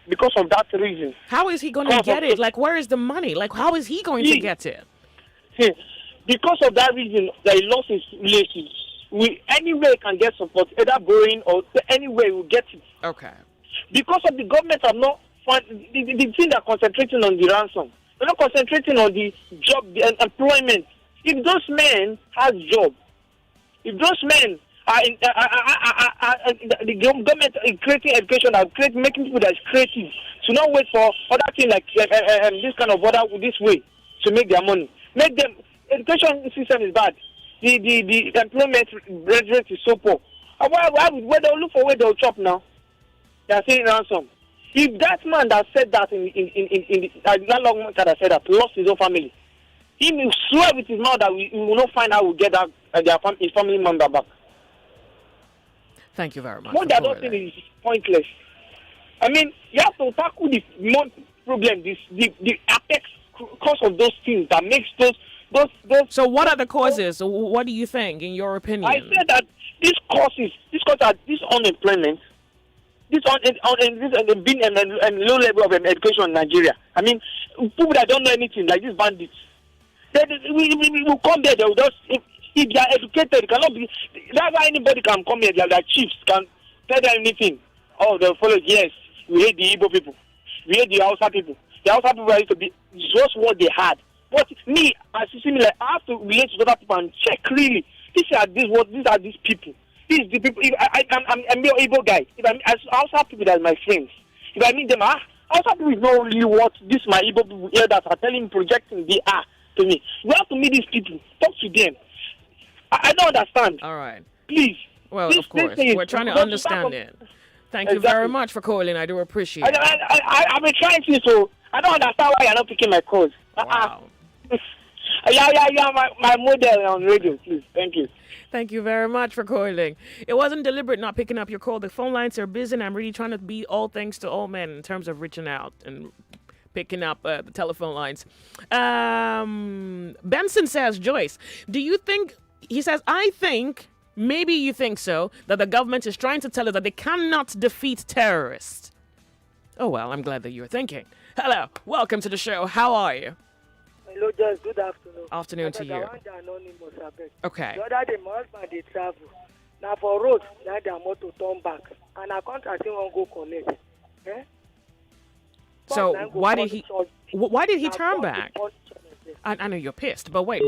because of that reason. How is he going to get it? Like, where is the money? Like, how is he going to get it? Because of that reason, that he lost his relations. We anyway can get support, either borrowing or anyway we get it. Okay. Because of the government have not found the thing they're concentrating on the ransom. They're not concentrating on the job, the employment. If those men has job, if those men are in, the government is creating education, making people that is creative to not wait for other things like this kind of other this way to make their money. Make them education system is bad. The employment rate is so poor. Where they'll look for where they'll chop now? They're saying ransom. If that man that said that in that long man that said that lost his own family, he will swear with his mouth that we will not find out we'll get that his family member back. Thank you very much. What the other thing is pointless. I mean, you have to tackle the more problem, the apex cause of those things that makes those. So what are the causes? What do you think, in your opinion? I said that these causes are this unemployment, this being and low level of education in Nigeria. I mean, people that don't know anything, like these bandits, we will come there. They will just if they are educated, it cannot be. That's why anybody can come here. They are like chiefs, can tell them anything. Oh, they'll follow. Yes, we hate the Igbo people. We hate the Hausa people. The Hausa people used to be just what they had. But me, as you see me, like, I have to relate to other people and check really. These are these people. These the people. If I'm an Igbo guy. If I Hausa people that are my friends. If I meet them, Hausa people is not really what this my Igbo people here that are telling projecting they are to me. We have to meet these people, talk to them. I don't understand. All right. Please. Well, of course. We're trying to understand it. Thank you very much for calling. I do appreciate it. I've been trying to, so I don't understand why you're not picking my calls. Wow. Yeah, my model on radio, please. Thank you. Thank you very much for calling. It wasn't deliberate not picking up your call. The phone lines are busy, and I'm really trying to be all things to all men in terms of reaching out and picking up the telephone lines. Benson says, Joyce, do you think... He says, I think, maybe you think so, that the government is trying to tell us that they cannot defeat terrorists. Oh, well, I'm glad that you're thinking. Hello, welcome to the show. How are you? Hello, Joyce. Good afternoon. Afternoon to you. Okay. The other day, my husband, they travel. Now, for road, now they are more to turn back. And I can't I think go collect. Eh? So, why did he turn back? I know you're pissed, but wait.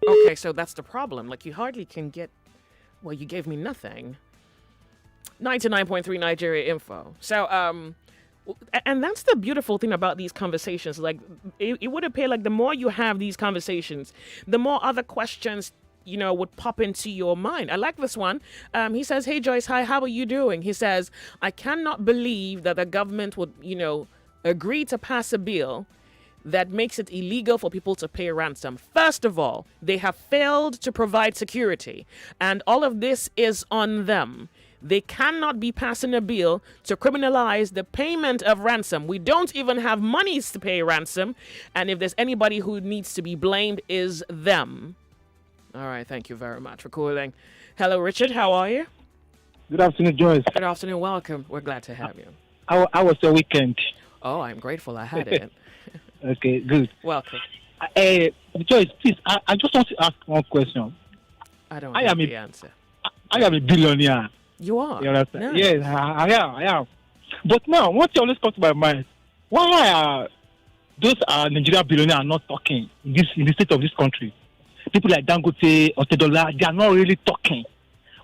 Okay, so that's the problem. Like, you hardly can get... Well, you gave me nothing. 99.3 Nigeria Info. So, and that's the beautiful thing about these conversations. Like, it would appear like the more you have these conversations, the more other questions, would pop into your mind. I like this one. He says, hey, Joyce, hi, how are you doing? He says, I cannot believe that the government would, agree to pass a bill that makes it illegal for people to pay ransom. First of all, they have failed to provide security, and all of this is on them. They cannot be passing a bill to criminalize the payment of ransom. We don't even have monies to pay ransom, and if there's anybody who needs to be blamed, is them. All right, thank you very much for calling. Hello, Richard, how are you? Good afternoon, Joyce. Good afternoon, welcome. We're glad to have you. How was your weekend? Oh, I'm grateful I had it. Okay, good. Welcome. Joyce, please, I just want to ask one question. I don't have the answer. I am a billionaire. You are? You understand? Nice. Yes, I am. But now, what always comes to my mind, why are those Nigerian billionaires not talking in the state of this country? People like Dangote, Otedola, they are not really talking.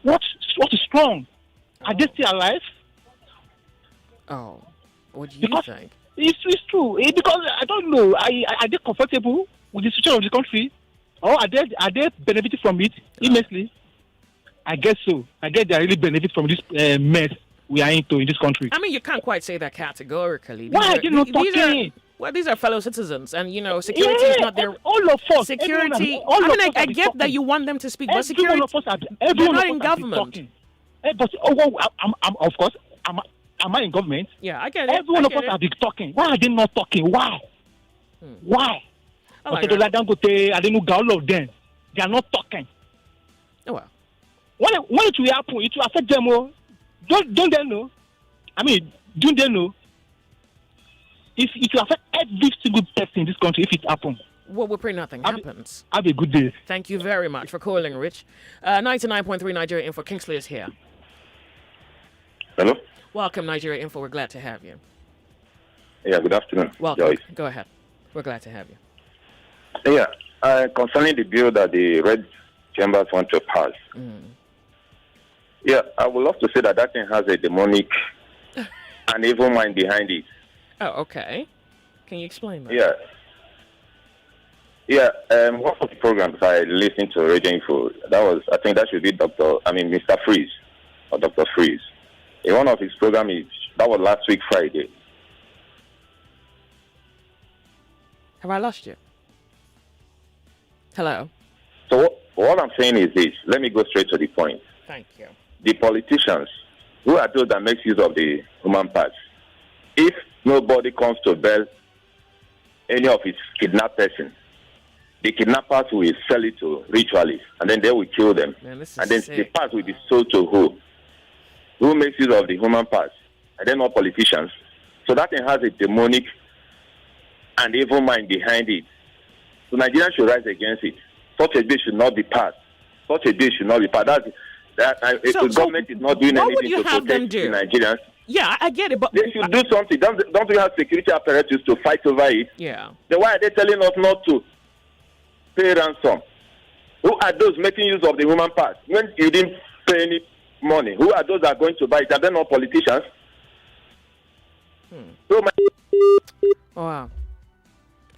What is wrong? Are they still alive? Oh, what do you think? It's true. Because I don't know. Are they comfortable with the situation of the country? Or are they benefiting from it immensely? I guess so. I guess they are really benefit from this mess we are into in this country. I mean, you can't quite say that categorically. Why are they not talking? These are fellow citizens, and security is not their. All of us. Security. I get that you want them to speak, but security. They're not in government. But of course, am I in government? Yeah, I get it. Every one of us have been talking. Why are they not talking? Why? Why? Otedola, Dangote, Adenuga, all of them, they are not talking. Oh well. When it will happen, it will affect them. Don't they know? I mean, don't they know? If it will affect every single person in this country if it happens. Well, we pray nothing happens. Have a good day. Thank you very much for calling, Rich. 99.3 Nigeria Info. Kingsley is here. Hello? Welcome, Nigeria Info. We're glad to have you. Yeah, good afternoon. Welcome. Joyce. Go ahead. We're glad to have you. Yeah, concerning the bill that the Red Chambers want to pass. Yeah, I would love to say that thing has a demonic and evil mind behind it. Oh, okay. Can you explain that? Yeah. Yeah, one of the programs I listened to Radio Info, I think that should be Mr. Freeze, or Dr. Freeze. In one of his programs, that was last week, Friday. Have I lost you? Hello? So what I'm saying is this. Let me go straight to the point. Thank you. The politicians, who are those that make use of the human parts, if nobody comes to bail any of his kidnapped persons, the kidnappers will sell it to ritualists, and then they will kill them. Man, this is and then sick. the parts will be sold to who? Who makes use of the human parts? And then not politicians. So that thing has a demonic and evil mind behind it. So Nigerians should rise against it. Such a bill should not be passed. Such a bill should not be passed. If the government is not doing anything to protect the Nigerians, yeah, I get it, but they should do something. Don't we have security apparatus to fight over it? Yeah. Then why are they telling us not to pay ransom? Who are those making use of the human parts? When you didn't pay any money, who are those that are going to buy it? Are they not politicians? So wow.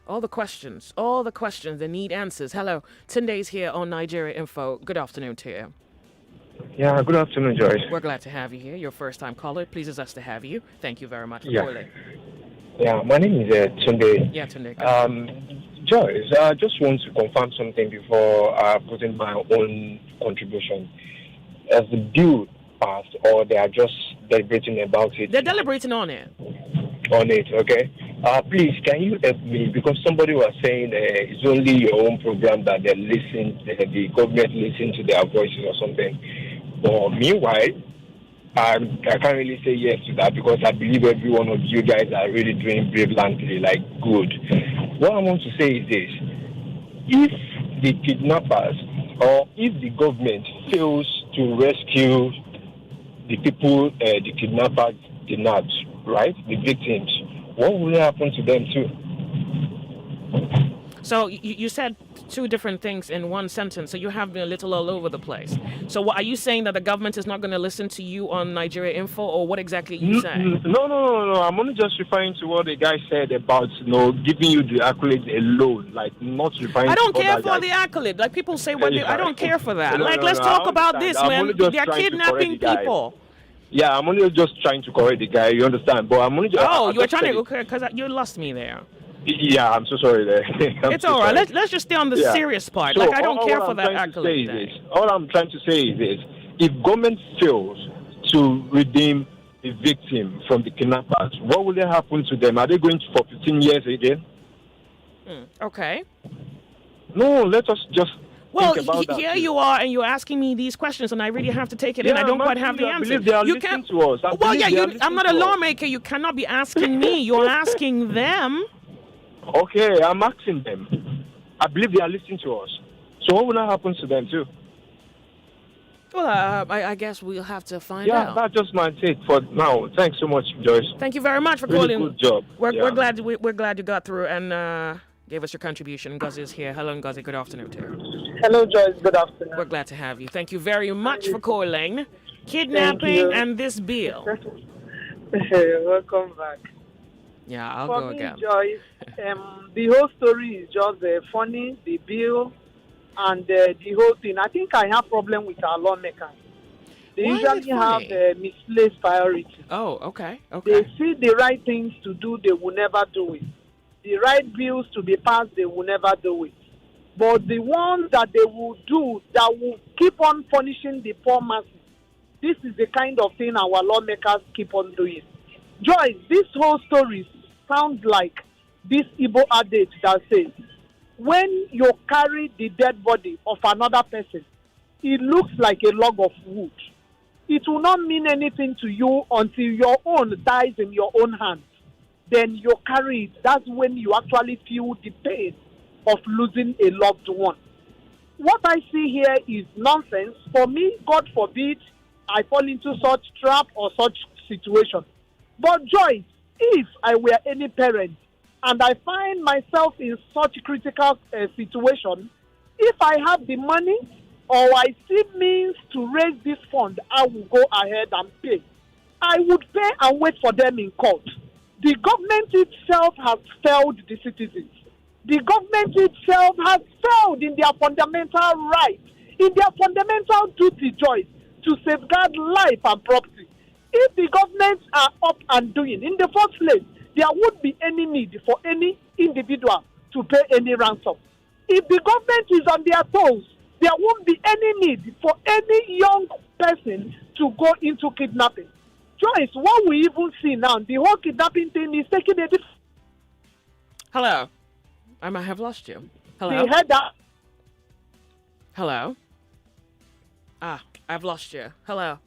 All the questions, they need answers. Hello, Tunde's here on Nigeria Info. Good afternoon to you. Yeah, good afternoon, Joyce. We're glad to have you here. Your first time caller. It pleases us to have you. Thank you very much for Yeah. calling. Yeah, my name is Tunde. Yeah, Tunde. Joyce, I just want to confirm something before I put in my own contribution. Has the bill passed, or they are just deliberating about it? They're deliberating on it. On it, okay. Please, can you help me? Because somebody was saying it's only your own program that they listen, the government listen to their voices or something. But meanwhile, I can't really say yes to that because I believe every one of you guys are really doing brilliantly, like good. What I want to say is this. If the kidnappers or if the government fails to rescue the people the kidnappers kidnapped, right, the victims, what will happen to them too? So you said two different things in one sentence, so you have been a little all over the place. So what, are you saying that the government is not going to listen to you on Nigeria Info, or what exactly are you saying? No. I'm only just referring to what the guy said about, giving you the accolade alone, like not referring. I don't to care other for guys. the accolade. Like people say, I don't care for that. No, Let's talk about this, I'm man. only just They're trying to kidnapping correct the guy. people. Yeah, I'm only just trying to correct the guy. You understand? But I'm only just. You were trying to, because you lost me there. Yeah, I'm so sorry there. It's all right. Let's just stay on the serious part. So I don't care for that accolade. All I'm trying to say is this: if government fails to redeem the victim from the kidnappers, what will happen to them? Are they going for 15 years again? Okay. No, let us just. Well, here you are, and you're asking me these questions, and I really have to take it in. I don't quite have the answer. I believe they are listening to us. I'm not a lawmaker. You cannot be asking me. You're asking them. Okay, I'm asking them. I believe they are listening to us. So what will not happen to them too? Well, I guess we'll have to find out. Yeah, that's just my take for now. Thanks so much, Joyce. Thank you very much for really calling. Good job. We're glad you got through and gave us your contribution. Ngozi is here. Hello, Ngozi. Good afternoon to you. Hello, Joyce. Good afternoon. We're glad to have you. Thank you very much for calling. Kidnapping and this bill. Welcome back. Yeah, I'll For go me, again. Joyce, the whole story is just funny, the bill, and the whole thing. I think I have problem with our lawmakers. They Why is usually it have funny? misplaced priorities. Oh, okay. They see the right things to do, they will never do it. The right bills to be passed, they will never do it. But the ones that they will do, that will keep on punishing the poor masses, this is the kind of thing our lawmakers keep on doing. Joyce, this whole story sounds like this Igbo adage that says, when you carry the dead body of another person, it looks like a log of wood. It will not mean anything to you until your own dies in your own hands. then you carry it. That's when you actually feel the pain of losing a loved one. What I see here is nonsense. For me, God forbid, I fall into such trap or such situation. But Joyce, if I were any parent and I find myself in such critical situation, if I have the money or I see means to raise this fund, I will go ahead and pay. I would pay and wait for them in court. The government itself has failed the citizens. The government itself has failed in their fundamental right, in their fundamental duty, Joyce, to safeguard life and property. If the governments are up and doing, in the first place, there won't be any need for any individual to pay any ransom. If the government is on their toes, there won't be any need for any young person to go into kidnapping. Joyce, what we even see now, the whole kidnapping thing is taking a different... Hello. I might have lost you. Hello? They had that... Hello? I've lost you. Hello?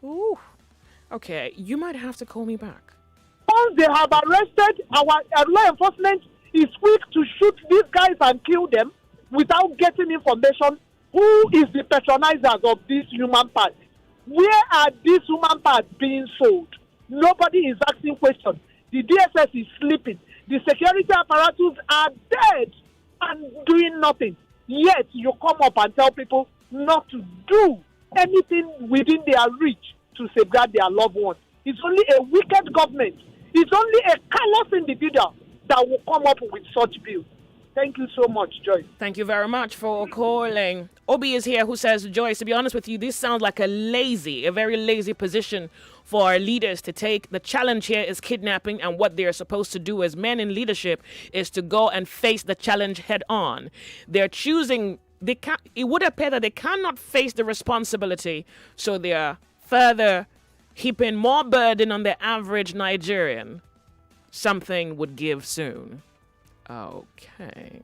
Ooh. Okay, you might have to call me back. Once they have arrested, our law enforcement is quick to shoot these guys and kill them without getting information who is the patronizers of these human parts. Where are these human parts being sold? Nobody is asking questions. The DSS is sleeping. The security apparatus are dead and doing nothing. Yet you come up and tell people not to do anything within their reach to safeguard their loved ones. It's only a wicked government. It's only a callous individual that will come up with such bills. Thank you so much, Joyce. Thank you very much for calling. Obi is here who says, Joyce, to be honest with you, this sounds like a very lazy position for our leaders to take. The challenge here is kidnapping, and what they're supposed to do as men in leadership is to go and face the challenge head on. They're choosing, it would appear that they cannot face the responsibility, so they are further heaping more burden on the average Nigerian. Something would give soon. Okay.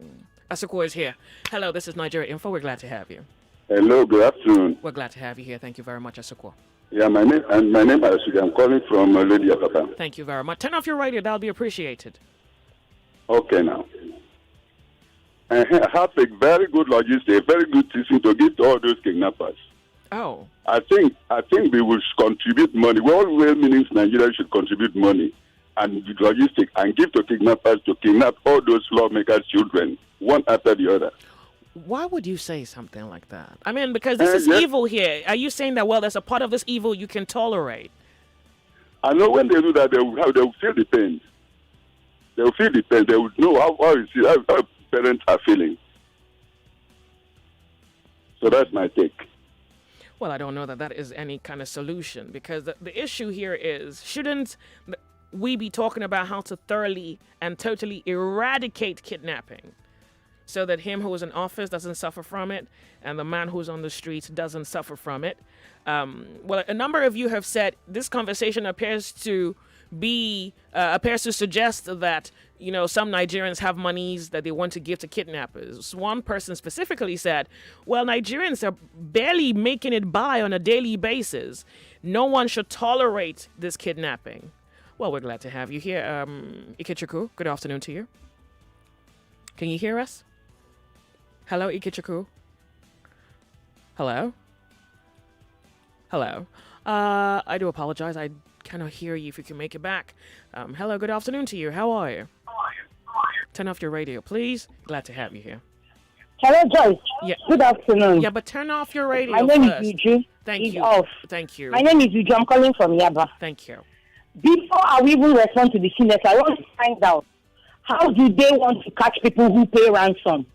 Asako is here. Hello, this is Nigeria Info. We're glad to have you. Hello, good afternoon. We're glad to have you here. Thank you very much, Asako. Yeah, my name is Asugi. I'm calling from Lady Akapa. Thank you very much. Turn off your radio. That'll be appreciated. Okay, now. I have a very good logistics, a very good system to give to all those kidnappers. Oh. I think we will contribute money. All well-meaning Nigeria should contribute money and logistics and give to kidnappers to kidnap all those lawmakers' children, one after the other. Why would you say something like that? I mean, because this is evil here. Are you saying that, well, there's a part of this evil you can tolerate? I know when they do that, they will feel the pain. They will feel the pain. They will know how parents are feeling. So that's my take. Well, I don't know that is any kind of solution, because the issue here is, shouldn't we be talking about how to thoroughly and totally eradicate kidnapping so that him who is in office doesn't suffer from it and the man who's on the streets doesn't suffer from it? Well, a number of you have said this conversation appears to suggest that, some Nigerians have monies that they want to give to kidnappers. One person specifically said, well, Nigerians are barely making it by on a daily basis. No one should tolerate this kidnapping. Well, we're glad to have you here. Ikechukwu, good afternoon to you. Can you hear us? Hello, Ikechukwu? Hello? Hello? I do apologize. I cannot hear you. If you can make it back. Hello, good afternoon to you. How are you? Turn off your radio, please. Glad to have you here. Hello, Joyce. Yeah. Good afternoon. Yeah, but turn off your radio My name first. is Uju. Thank It's you. off. Thank you. My name is Uju. I'm calling from Yaba. Thank you. Before I even respond to the senator, I want to find out, how do they want to catch people who pay ransom?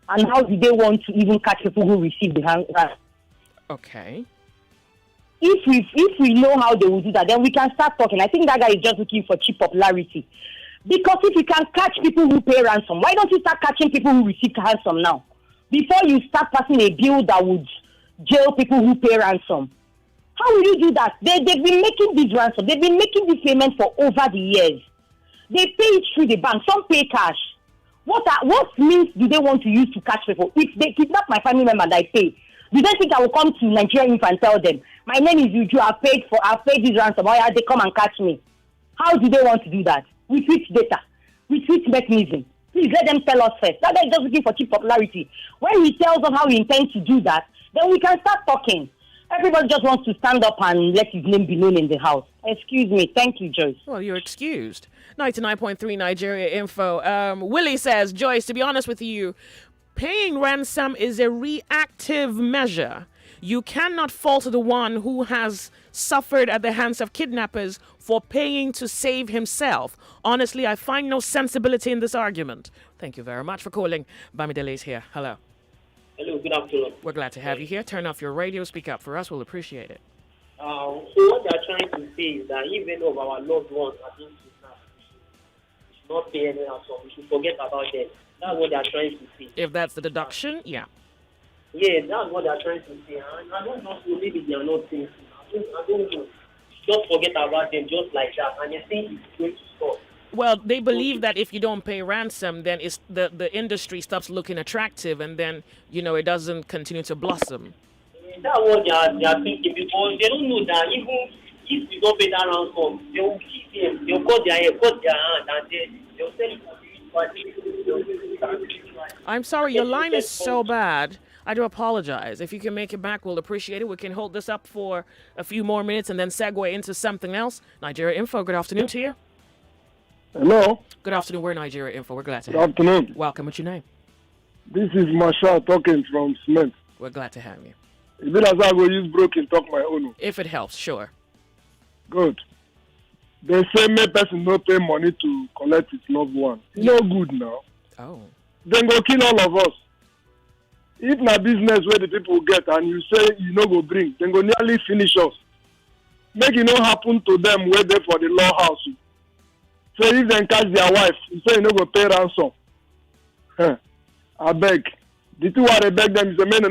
And how do they want to even catch people who receive the ransom? Okay. If we know how they will do that, then we can start talking. I think that guy is just looking for cheap popularity. Because if you can catch people who pay ransom, why don't you start catching people who receive ransom now? Before you start passing a bill that would jail people who pay ransom. How will you do that? They've been making this ransom. They've been making this payment for over the years. They pay it through the bank. Some pay cash. What means do they want to use to catch people? If they kidnap my family member and I pay, do they think I will come to Nigeria and tell them, my name is Uju, I've paid this ransom, or they come and catch me? How do they want to do that? With which data? With which mechanism? Please let them tell us first. That guy is just looking for cheap popularity. When he tells us how he intends to do that, then we can start talking. Everybody just wants to stand up and let his name be known in the house. Excuse me. Thank you, Joyce. Well, you're excused. 99.3 Nigeria Info. Willie says, Joyce, to be honest with you, paying ransom is a reactive measure. You cannot fault the one who has suffered at the hands of kidnappers for paying to save himself. Honestly, I find no sensibility in this argument. Thank you very much for calling. Bamidele is here. Hello. Hello, good afternoon. We're glad to have you here. Turn off your radio. Speak up for us. We'll appreciate it. So what they are trying to say is that even of our loved ones are being kidnapped, we should not pay any ransom. We should forget about them. That's what they are trying to say. If that's the deduction, yeah. Yeah, that's what they are trying to say. I don't know, maybe they are not thinking. I don't know. Just forget about them just like that. And you think it's going to stop. Well, they believe that if you don't pay ransom, then it's the industry stops looking attractive, and then, it doesn't continue to blossom. That's what they are thinking, because they don't know that even if we don't pay that ransom, they will keep them, they'll cut their hair, cut their hand, and they'll sell it for the I'm sorry, your line is so bad. I do apologize. If you can make it back, we'll appreciate it. We can hold this up for a few more minutes and then segue into something else. Nigeria Info, good afternoon to you. Hello. Good afternoon. We're Nigeria Info. We're glad to Good have you. afternoon. Welcome. What's your name? This is Marshall talking from Cement. We're glad to have you. If it as I go use broken talk my own. If it helps, sure. Good. They say me person no pay money to collect his loved one. No good now. Oh. Then go kill all of us. If na business where the people get and you say you no go bring, then go nearly finish us. Make it no happen to them where they for the law house. So if they catch their wife, you say you no go pay ransom. I beg. The two what I beg them is the men